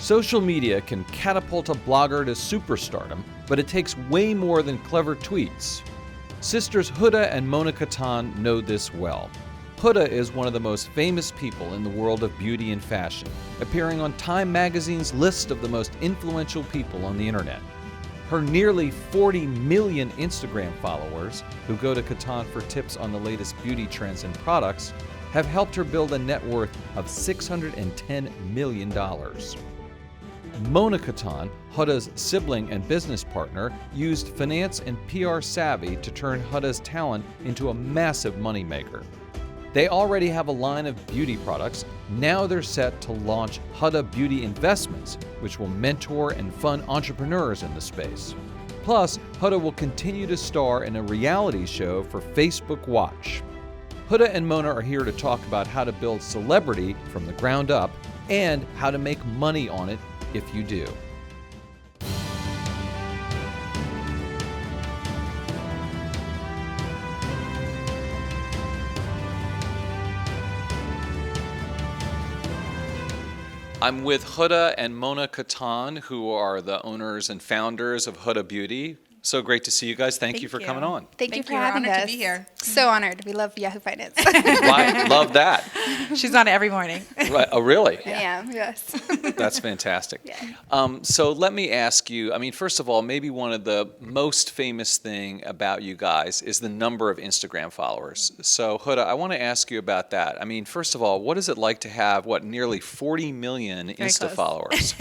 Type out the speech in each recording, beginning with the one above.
Social media can catapult a blogger to superstardom, but it takes way more than clever tweets. Sisters Huda and Mona Kattan know this well. Huda is one of the most famous people in the world of beauty and fashion, appearing on Time magazine's list of the most influential people on the internet. Her nearly 40 million Instagram followers, who go to Kattan for tips on the latest beauty trends and products, have helped her build a net worth of $610 million. Mona Kattan, Huda's sibling and business partner, used finance and PR savvy to turn Huda's talent into a massive moneymaker. They already have a line of beauty products. Now they're set to launch Huda Beauty Investments, which will mentor and fund entrepreneurs in the space. Plus, Huda will continue to star in a reality show for Facebook Watch. Huda and Mona are here to talk about how to build celebrity from the ground up and how to make money on it if you do. I'm with Huda and Mona Kattan, who are the owners and founders of Huda Beauty. So great to see you guys. Thank you for coming on. Thank you for having us. We're honored to be here. So honored. We love Yahoo Finance. Right, love that. She's on it every morning. Right. Oh, really? I am, yes. That's fantastic. Yeah. So let me ask you, first of all, maybe one of the most famous thing about you guys is the number of Instagram followers. So Huda, I want to ask you about that. First of all, what is it like to have, nearly 40 million Insta followers?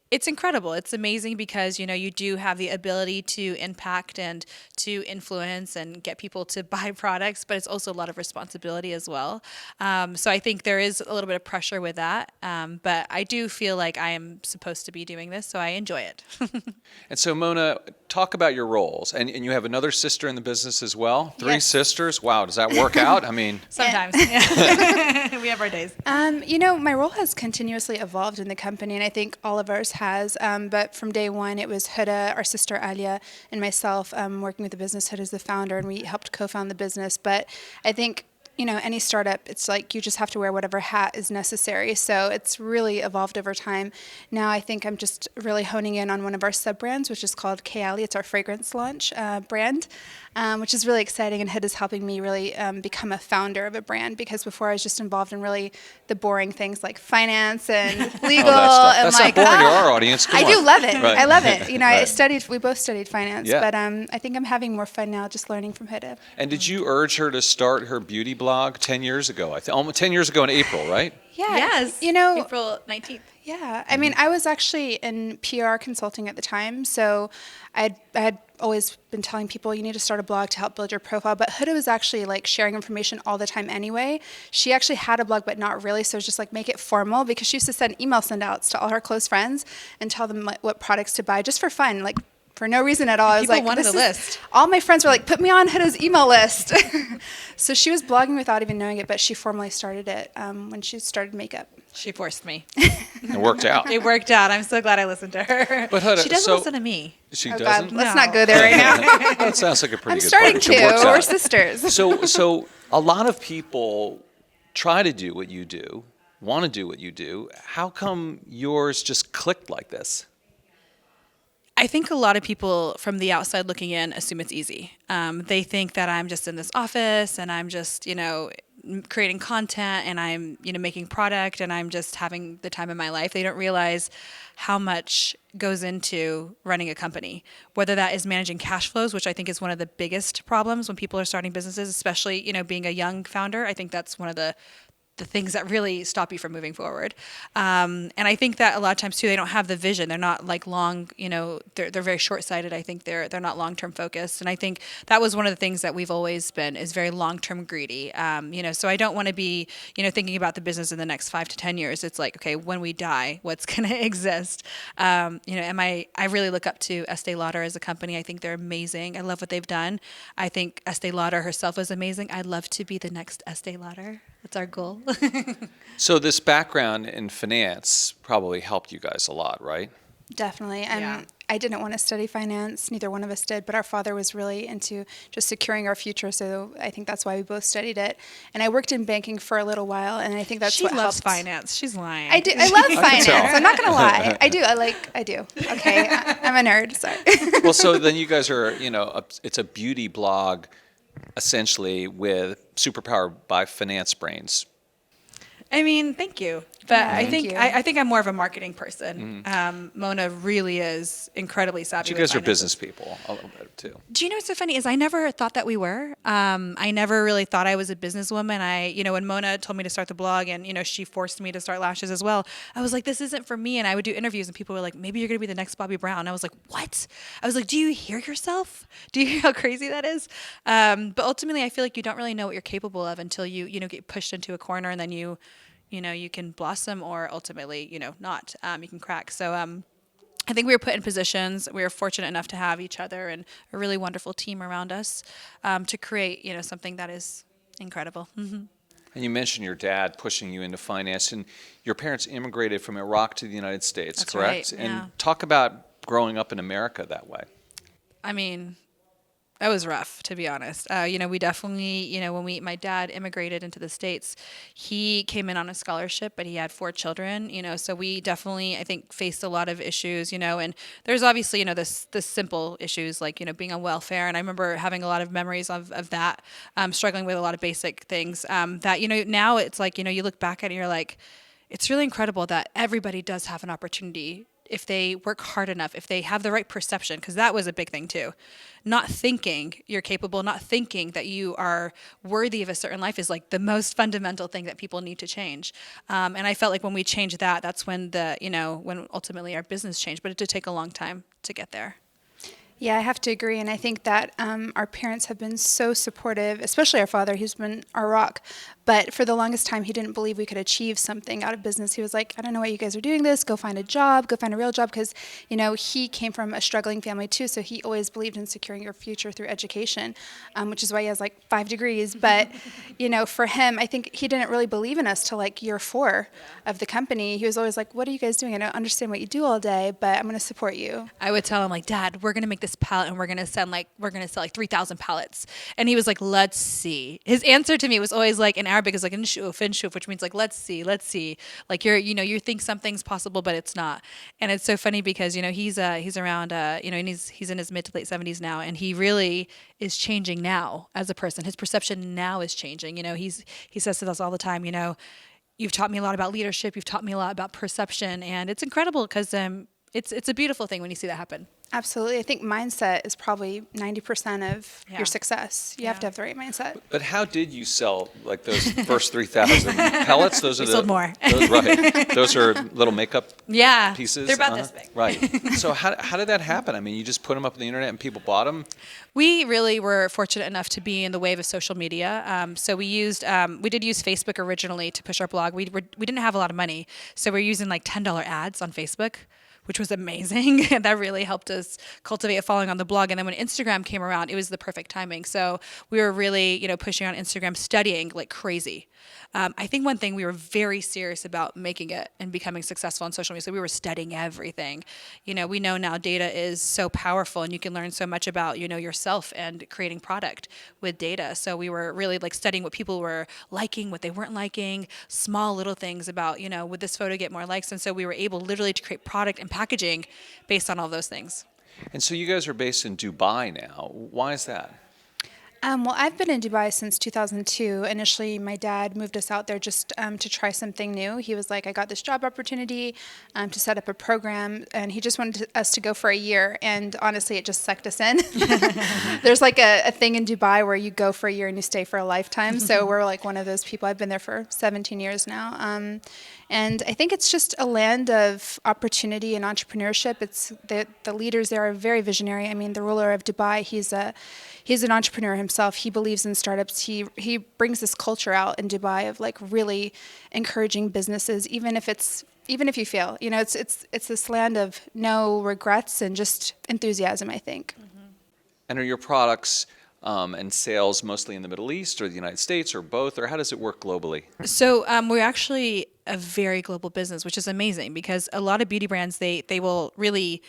It's incredible. It's amazing because, you do have the ability to impact and to influence and get people to buy products, but it's also a lot of responsibility as well. So I think there is a little bit of pressure with that. But I do feel like I am supposed to be doing this, so I enjoy it. And so Mona, talk about your roles. And you have another sister in the business as well? Three sisters? Wow, does that work out? Sometimes. Yeah. We have our days. My role has continuously evolved in the company, and I think all of ours has. But from day one, it was Huda, our sister Alia, and myself working with the business. Huda's the founder, and we helped co-found the business. But I think, any startup, it's like you just have to wear whatever hat is necessary. So it's really evolved over time. Now I think I'm just really honing in on one of our sub-brands, which is called Kayali. It's our fragrance launch brand, which is really exciting. And Huda's helping me really become a founder of a brand, because before I was just involved in really the boring things like finance and legal. That's not boring to our audience. Come on. I do love it. Right. I love it. Right. We both studied finance, but I think I'm having more fun now just learning from Huda. And did you urge her to start her beauty blog 10 years ago? Almost 10 years ago in April, right? Yeah. Yes. April 19th. Yeah. I was actually in PR consulting at the time, so I had always been telling people you need to start a blog to help build your profile. But Huda was actually sharing information all the time anyway. She actually had a blog, but not really. So it was just make it formal, because she used to send email send-outs to all her close friends and tell them what products to buy just for fun, for no reason at all. I was People wanted a list. All my friends were like, put me on Huda's email list. So she was blogging without even knowing it, but she formally started it when she started makeup. She forced me. It worked out. It worked out. I'm so glad I listened to her. But Huda, she doesn't listen to me. She God, doesn't? let's not go there right now. That sounds like a pretty I'm good starting partnership. Works to. We're out. sisters. So a lot of people try to do what you do, want to do what you do. How come yours just clicked like this? I think a lot of people from the outside looking in assume it's easy. They think that I'm just in this office and I'm just, creating content and I'm, making product and I'm just having the time of my life. They don't realize how much goes into running a company, whether that is managing cash flows, which I think is one of the biggest problems when people are starting businesses, especially, being a young founder. I think that's one of the things that really stop you from moving forward. And I think that a lot of times too, they don't have the vision. They're not long, they're very short-sighted. I think they're not long-term focused. And I think that was one of the things that we've always been, is very long-term greedy. So I don't want to be, thinking about the business in the next 5 to 10 years. It's okay, when we die, what's going to exist? I really look up to Estee Lauder as a company. I think they're amazing. I love what they've done. I think Estee Lauder herself is amazing. I'd love to be the next Estee Lauder. That's our goal. So this background in finance probably helped you guys a lot, right? Definitely. Yeah. I didn't want to study finance. Neither one of us did, but our father was really into just securing our future. So I think that's why we both studied it. And I worked in banking for a little while, and I think that's She what loves helped. finance. She's lying. I do. I love can tell. finance. I'm not going to lie. I do. I do. Okay. I'm a nerd. Sorry. Well, so then you guys are, it's a beauty blog, essentially, with superpowered by finance brains. I mean, thank you. But Yeah, I thank think you. I think I'm more of a marketing person. Mona really is incredibly savvy. You with guys are finances. business people a little bit too. Do you know what's so funny is I never thought that we were. I never really thought I was a businesswoman. When Mona told me to start the blog and, she forced me to start lashes as well, I was like, this isn't for me. And I would do interviews and people were like, maybe you're going to be the next Bobby Brown. And I was like, what? I was like, do you hear yourself? Do you hear how crazy that is? But ultimately, I feel like you don't really know what you're capable of until you get pushed into a corner and then you can blossom or ultimately, not. You can crack. So I think we were put in positions. We were fortunate enough to have each other and a really wonderful team around us to create, something that is incredible. Mm-hmm. And you mentioned your dad pushing you into finance, and your parents immigrated from Iraq to the United States, That's correct? right, And yeah. talk about growing up in America that way. I mean, that was rough, to be honest. We definitely, when my dad immigrated into the States, he came in on a scholarship, but he had 4 children, so we definitely, I think, faced a lot of issues, and there's obviously, this simple issues like, being on welfare. And I remember having a lot of memories of that, struggling with a lot of basic things that, now it's like, you look back at it and you're like, it's really incredible that everybody does have an opportunity if they work hard enough, if they have the right perception, because that was a big thing too. Not thinking you're capable, not thinking that you are worthy of a certain life is like the most fundamental thing that people need to change. And I felt like when we changed that, that's when when ultimately our business changed, but it did take a long time to get there. Yeah, I have to agree. And I think that our parents have been so supportive, especially our father. He's been our rock. But for the longest time, he didn't believe we could achieve something out of business. He was like, I don't know why you guys are doing this. Go find a job. Go find a real job. Because, he came from a struggling family too. So he always believed in securing your future through education, which is why he has like 5 degrees. But, for him, I think he didn't really believe in us till like year 4 of the company. He was always like, what are you guys doing? I don't understand what you do all day, but I'm going to support you. I would tell him like, Dad, we're going to make this pallet and we're going to sell like 3,000 pallets. And he was like, let's see. His answer to me was always like in Arabic is like inshuf, which means like let's see. Like you think something's possible, but it's not. And it's so funny because he's around and he's in his mid to late 70s now, and he really is changing now as a person. His perception now is changing. He says to us all the time, you've taught me a lot about leadership. You've taught me a lot about perception, and it's incredible because it's a beautiful thing when you see that happen. Absolutely. I think mindset is probably 90% of your success. You have to have the right mindset. But how did you sell like those first 3,000 pellets? Those are We sold more. Right. Those are little makeup pieces. They're about this big. Right. So how did that happen? I mean, you just put them up on the internet and people bought them? We really were fortunate enough to be in the wave of social media. So we did use Facebook originally to push our blog. We didn't have a lot of money, so we were using like $10 ads on Facebook, which was amazing. That really helped us cultivate a following on the blog. And then when Instagram came around, it was the perfect timing. So we were really, pushing on Instagram, studying like crazy. I think one thing we were very serious about making it and becoming successful on social media. So we were studying everything. We know now data is so powerful and you can learn so much about, yourself and creating product with data. So we were really like studying what people were liking, what they weren't liking, small little things about, would this photo get more likes? And so we were able literally to create product and packaging based on all those things. And so you guys are based in Dubai now. Why is that? Well, I've been in Dubai since 2002. Initially, my dad moved us out there just to try something new. He was like, I got this job opportunity to set up a program, and he just wanted us to go for a year. And honestly, it just sucked us in. There's like a thing in Dubai where you go for a year and you stay for a lifetime. So we're like one of those people. I've been there for 17 years now. And I think it's just a land of opportunity and entrepreneurship. It's the leaders there are very visionary. I mean, the ruler of Dubai, he's an entrepreneur himself. He believes in startups. He brings this culture out in Dubai of like really encouraging businesses, even if you fail. It's this land of no regrets and just enthusiasm, I think. Mm-hmm. And are your products and sales mostly in the Middle East or the United States or both, or how does it work globally? So we're actually a very global business, which is amazing because a lot of beauty brands, they will really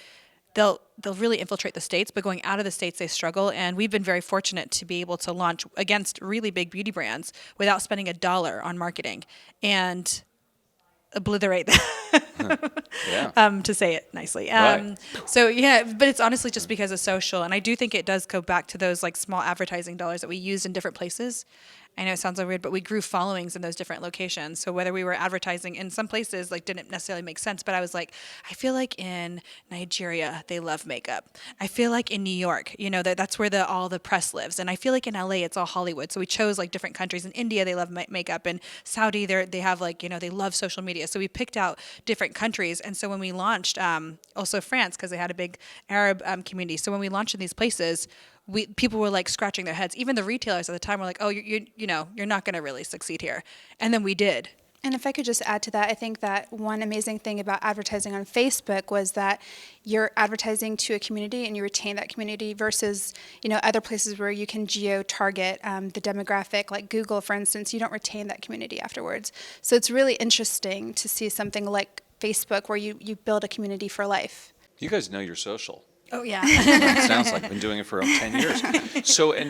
they'll really infiltrate the States, but going out of the States, they struggle. And we've been very fortunate to be able to launch against really big beauty brands without spending $1 on marketing and obliterate that, Yeah. to say it nicely. Right. So yeah, but it's honestly just because of social. And I do think it does go back to those like small advertising dollars that we used in different places. I know it sounds so weird, but we grew followings in those different locations. So whether we were advertising in some places, like didn't necessarily make sense, but I was like, I feel like in Nigeria, they love makeup. I feel like in New York, that's where all the press lives. And I feel like in LA, it's all Hollywood. So we chose like different countries. In India, they love makeup. And Saudi, they have like, they love social media. So we picked out different countries. And so when we launched, also France, because they had a big Arab community. So when we launched in these places, people were like scratching their heads. Even the retailers at the time were like, "Oh, you're not going to really succeed here." And then we did. And if I could just add to that, I think that one amazing thing about advertising on Facebook was that you're advertising to a community and you retain that community versus, other places where you can geo-target the demographic, like Google, for instance, you don't retain that community afterwards. So it's really interesting to see something like Facebook where you build a community for life. You guys know your social. Oh yeah. It sounds like I've been doing it for 10 years.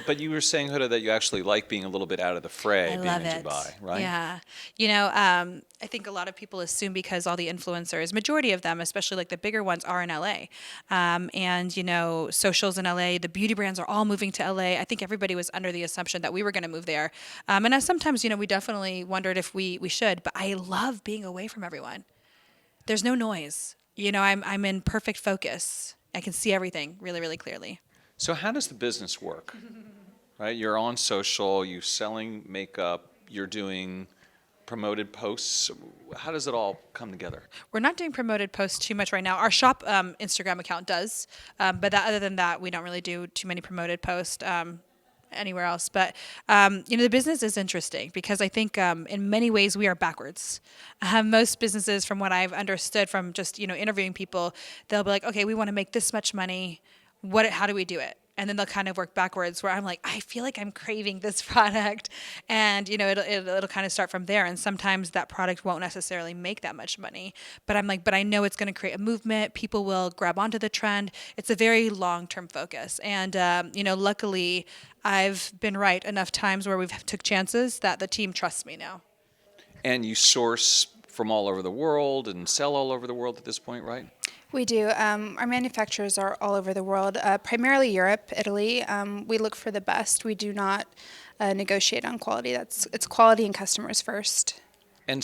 But you were saying, Huda, that you actually like being a little bit out of the fray, being in Dubai, right? Yeah. I think a lot of people assume because all the influencers, majority of them, especially like the bigger ones, are in LA. Socials in LA, the beauty brands are all moving to LA. I think everybody was under the assumption that we were going to move there. And sometimes, we definitely wondered if we should, but I love being away from everyone. There's no noise. I'm in perfect focus. I can see everything really, really clearly. So how does the business work? Right? You're on social, you're selling makeup, you're doing promoted posts. How does it all come together? We're not doing promoted posts too much right now. Our shop Instagram account does, but other than that, we don't really do too many promoted posts anywhere else. But, the business is interesting because I think in many ways we are backwards. Most businesses, from what I've understood from just, interviewing people, they'll be like, okay, we want to make this much money. How do we do it? And then they'll kind of work backwards where I'm like, I feel like I'm craving this product. And, it'll kind of start from there. And sometimes that product won't necessarily make that much money. But I'm like, but I know it's going to create a movement. People will grab onto the trend. It's a very long-term focus. And, luckily, I've been right enough times where we've took chances that the team trusts me now. And you source from all over the world and sell all over the world at this point, right? We do. Our manufacturers are all over the world, primarily Europe, Italy. We look for the best. We do not negotiate on quality. It's quality and customers first. And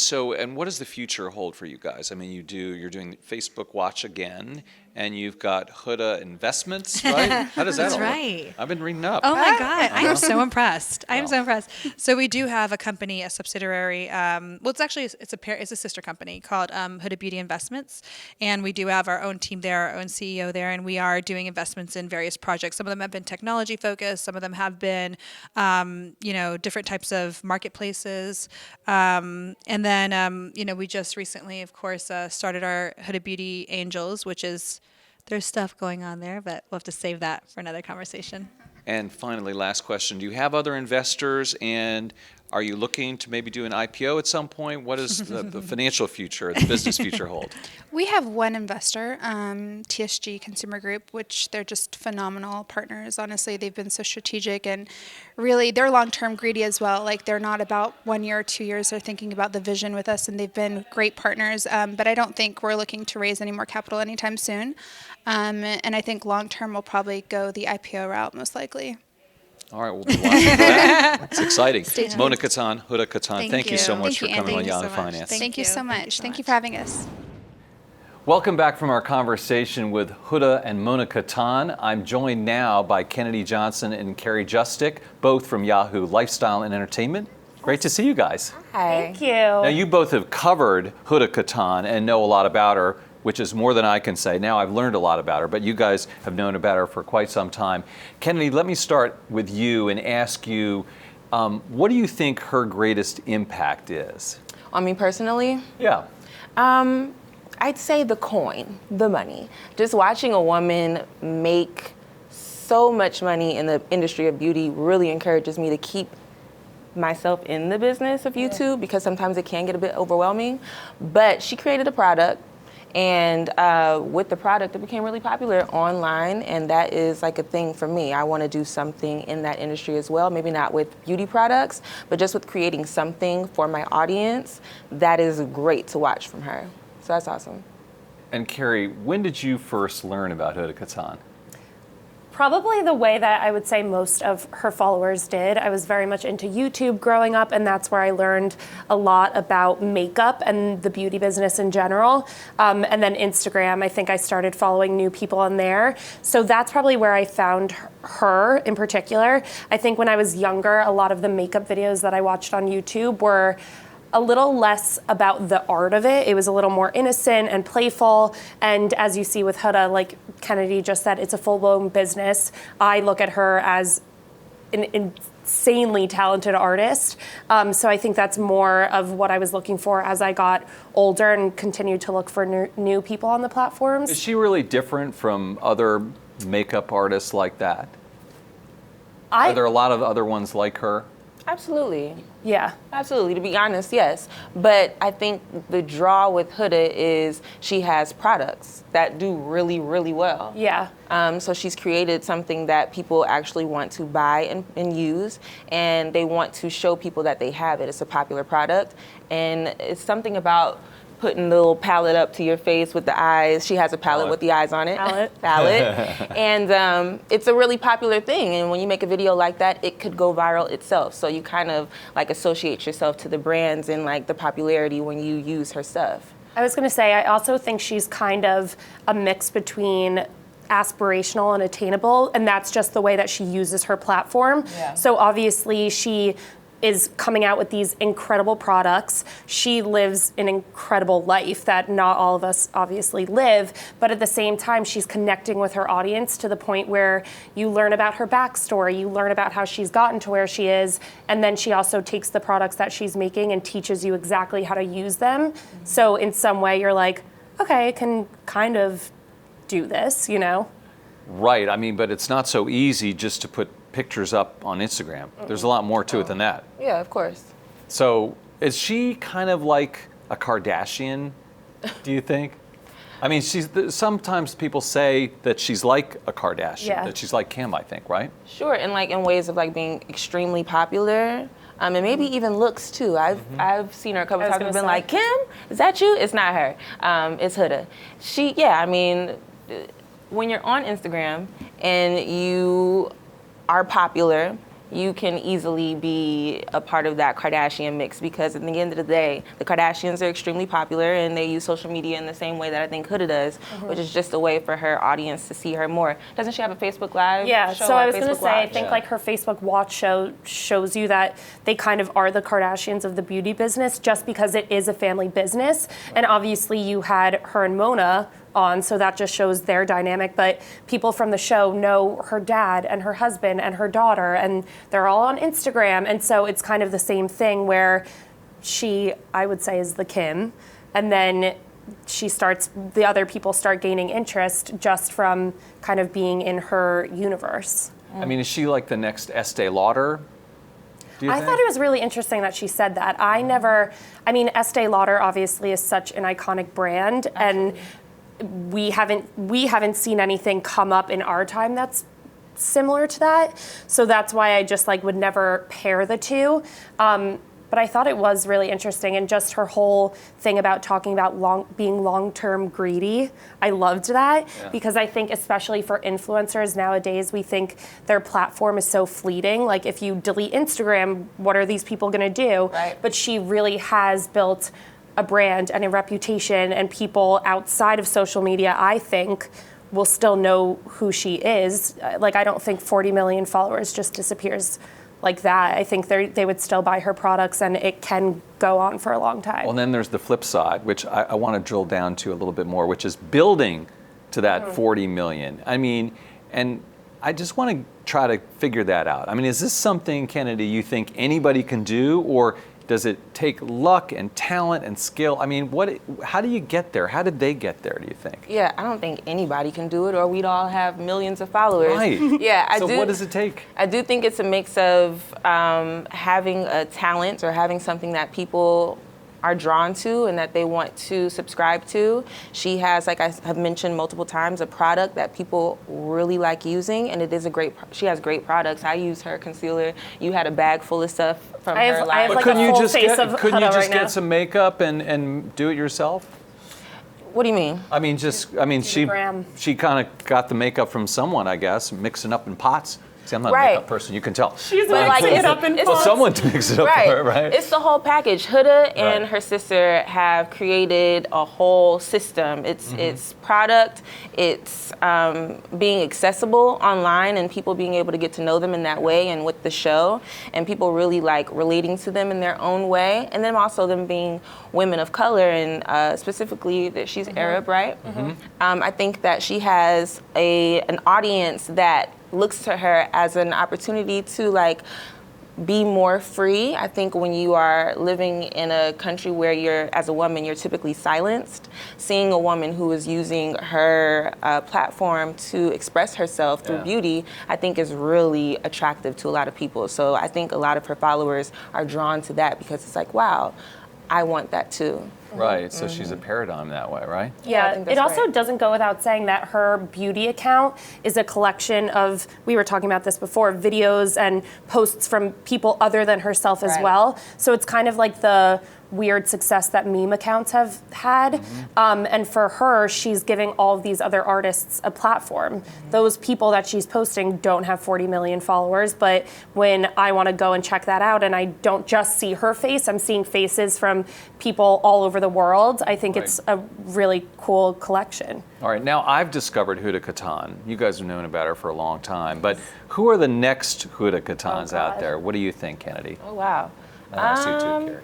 what does the future hold for you guys? I mean, you're doing Facebook Watch again, and you've got Huda Investments, right? How does that That's all right. work? I've been reading up. Oh my God, I am so impressed. I am so impressed. So we do have a company, a subsidiary. It's a sister company called Huda Beauty Investments, and we do have our own team there, our own CEO there, and we are doing investments in various projects. Some of them have been technology focused. Some of them have been, different types of marketplaces. And then, we just recently, of course, started our Huda Beauty Angels, which is, there's stuff going on there, but we'll have to save that for another conversation. And finally, last question. Do you have other investors, and are you looking to maybe do an IPO at some point? What does the financial future, the business future hold? We have one investor, TSG Consumer Group, which they're just phenomenal partners. Honestly, they've been so strategic and really they're long-term greedy as well. Like they're not about 1 year or 2 years. They're thinking about the vision with us, and they've been great partners. But I don't think we're looking to raise any more capital anytime soon. And I think long-term we'll probably go the IPO route most likely. All right, we'll be watching for that. It's exciting. Stay tuned. Mona Kattan, Huda Kattan, thank you so much for coming on Yahoo Finance. Thank you so much. Thank you for having us. Welcome back from our conversation with Huda and Mona Kattan. I'm joined now by Kennedy Johnson and Carrie Justick, both from Yahoo Lifestyle and Entertainment. Great to see you guys. Hi. Thank you. Now, you both have covered Huda Kattan and know a lot about her, which is more than I can say. Now I've learned a lot about her, but you guys have known about her for quite some time. Kennedy, let me start with you and ask you, what do you think her greatest impact is? On me personally? Yeah. I'd say the coin, the money. Just watching a woman make so much money in the industry of beauty really encourages me to keep myself in the business of YouTube because sometimes it can get a bit overwhelming. But she created a product, And with the product, it became really popular online, and that is like a thing for me. I want to do something in that industry as well, maybe not with beauty products, but just with creating something for my audience that is great to watch from her. So that's awesome. And Carrie, when did you first learn about Huda Kattan? Probably the way that I would say most of her followers did. I was very much into YouTube growing up, and that's where I learned a lot about makeup and the beauty business in general. And then Instagram, I think I started following new people on there. So that's probably where I found her in particular. I think when I was younger, a lot of the makeup videos that I watched on YouTube were a little less about the art of it. It was a little more innocent and playful. And as you see with Huda, like Kennedy just said, it's a full-blown business. I look at her as an insanely talented artist. So I think that's more of what I was looking for as I got older and continued to look for new people on the platforms. Is she really different from other makeup artists like that? Are there a lot of other ones like her? Absolutely. Yeah. Absolutely, to be honest, yes. But I think the draw with Huda is she has products that do really, really well. Yeah. So she's created something that people actually want to buy and use, and they want to show people that they have it. It's a popular product, and it's something about putting the little palette up to your face with the eyes. She has a palette with the eyes on it. Palette. And it's a really popular thing. And when you make a video like that, it could go viral itself. So you kind of like associate yourself to the brands and like the popularity when you use her stuff. I was going to say, I also think she's kind of a mix between aspirational and attainable, and that's just the way that she uses her platform. Yeah. So obviously she is coming out with these incredible products. She lives an incredible life that not all of us obviously live, but at the same time, she's connecting with her audience to the point where you learn about her backstory, you learn about how she's gotten to where she is, and then she also takes the products that she's making and teaches you exactly how to use them. Mm-hmm. So in some way, you're like, okay, I can kind of do this, you know? Right, I mean, but it's not so easy just to put pictures up on Instagram. There's a lot more to it than that. Yeah, of course. So is she kind of like a Kardashian, do you think? I mean, sometimes people say that she's like a Kardashian, that she's like Kim, I think, right? Sure, and like in ways of like being extremely popular, and maybe even looks too. I've seen her a couple times and been like, Kim, is that you? It's not her. It's Huda. I mean, when you're on Instagram and you are popular, you can easily be a part of that Kardashian mix, because at the end of the day, the Kardashians are extremely popular and they use social media in the same way that I think Huda does, which is just a way for her audience to see her more. Doesn't she have a Facebook Live? Yeah, show so I was going to Facebook say, I Watch? think like her Facebook Watch show shows you that they kind of are the Kardashians of the beauty business, just because it is a family business. And obviously you had her and Mona on, so that just shows their dynamic, but people from the show know her dad and her husband and her daughter, and they're all on Instagram, and so it's kind of the same thing where she, I would say, is the Kim, and then the other people start gaining interest just from kind of being in her universe. I mean, is she like the next Estee Lauder? I thought it was really interesting that she said that. Estee Lauder obviously is such an iconic brand, and we haven't seen anything come up in our time that's similar to that. So that's why I just would never pair the two. But I thought it was really interesting, and just her whole thing about talking about being long-term greedy. I loved that because I think especially for influencers nowadays, we think their platform is so fleeting. Like if you delete Instagram, what are these people going to do? Right. But she really has built a brand and a reputation, and people outside of social media, I think, will still know who she is. I don't think 40 million followers just disappears like that. I think they would still buy her products, and it can go on for a long time. Well, and then there's the flip side, which I want to drill down to a little bit more, which is building to that 40 million. I mean, and I just want to try to figure that out. I mean, is this something, Kennedy, you think anybody can do, or does it take luck and talent and skill? I mean, how do you get there? How did they get there, do you think? Yeah, I don't think anybody can do it, or we'd all have millions of followers. Right. Yeah, So what does it take? I do think it's a mix of having a talent or having something that people are drawn to and that they want to subscribe to. She has, like I have mentioned multiple times, a product that people really like using, and it is she has great products. I use her concealer. You had a bag full of stuff from I her have line. like couldn't a you full just face get, of couldn't you Huda just right get now. some makeup and do it yourself? What do you mean? I mean, she gram. kind of got the makeup from someone, I guess, mixing up in pots. See, I'm not a Right. makeup person. You can tell. She's But like, mixing it up in it's- Well, pots. someone mix it up Right. for her, right? It's the whole package. Huda and Right. her sister have created a whole system. It's product, it's being accessible online and people being able to get to know them in that way and with the show, and people really like relating to them in their own way, and then also them being women of color and specifically that she's Arab, right? I think that she has an audience that looks to her as an opportunity to like be more free. I think when you are living in a country where as a woman, you're typically silenced, seeing a woman who is using her platform to express herself through beauty, I think is really attractive to a lot of people. So I think a lot of her followers are drawn to that because it's like, wow, I want that too. Right, so she's a paradigm that way, right? Yeah, I Yeah, think it that's also right. doesn't go without saying that her beauty account is a collection of, we were talking about this before, videos and posts from people other than herself as Right. well. So it's kind of like the weird success that meme accounts have had. And for her, she's giving all of these other artists a platform. Those people that she's posting don't have 40 million followers, but when I want to go and check that out and I don't just see her face, I'm seeing faces from people all over the world. I think it's a really cool collection. All right, now I've discovered Huda Kattan. You guys have known about her for a long time, but who are the next Huda Kattans out God. there? What do you think, Kennedy? Oh, wow. I want to see too, Carrie.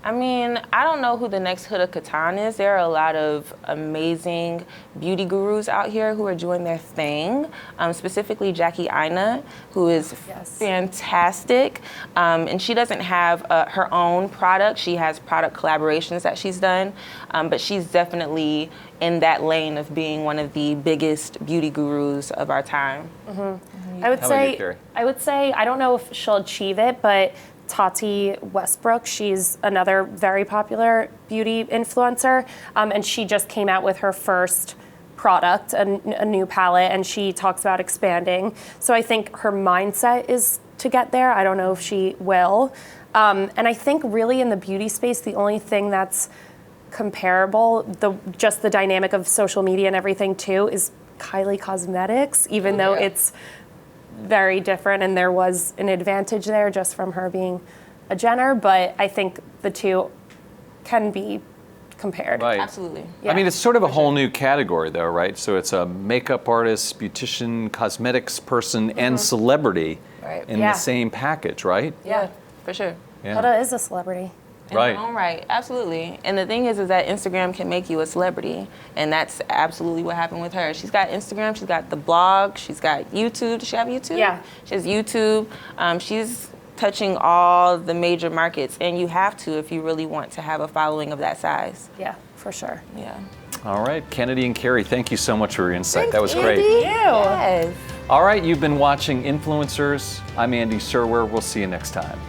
I mean, I don't know who the next Huda Kattan is. There are a lot of amazing beauty gurus out here who are doing their thing, specifically Jackie Aina, who is fantastic. And she doesn't have her own product. She has product collaborations that she's done, but she's definitely in that lane of being one of the biggest beauty gurus of our time. I would How about you, say, Carrie? I don't know if she'll achieve it, but Tati Westbrook, she's another very popular beauty influencer, and she just came out with her first product, a new palette, and she talks about expanding. So I think her mindset is to get there. I don't know if she will. And I think really in the beauty space, the only thing that's comparable, just the dynamic of social media and everything too, is Kylie Cosmetics, even though it's very different and there was an advantage there just from her being a Jenner, but I think the two can be compared. Right. Absolutely. I mean, it's sort of a whole new category, though, right? So it's a makeup artist, beautician, cosmetics person, and celebrity Right. in the same package, right? Yeah, for sure. Yeah. Huda is a celebrity. In Right. her own right, absolutely. And the thing is that Instagram can make you a celebrity, and that's absolutely what happened with her. She's got Instagram, she's got the blog, she's got YouTube. Does she have YouTube? Yeah. She has YouTube. She's touching all the major markets, and you have to if you really want to have a following of that size. Yeah, for sure. Yeah. All right, Kennedy and Carrie, thank you so much for your insight. That was great. Yes. All right, you've been watching Influencers. I'm Andy Serwer. We'll see you next time.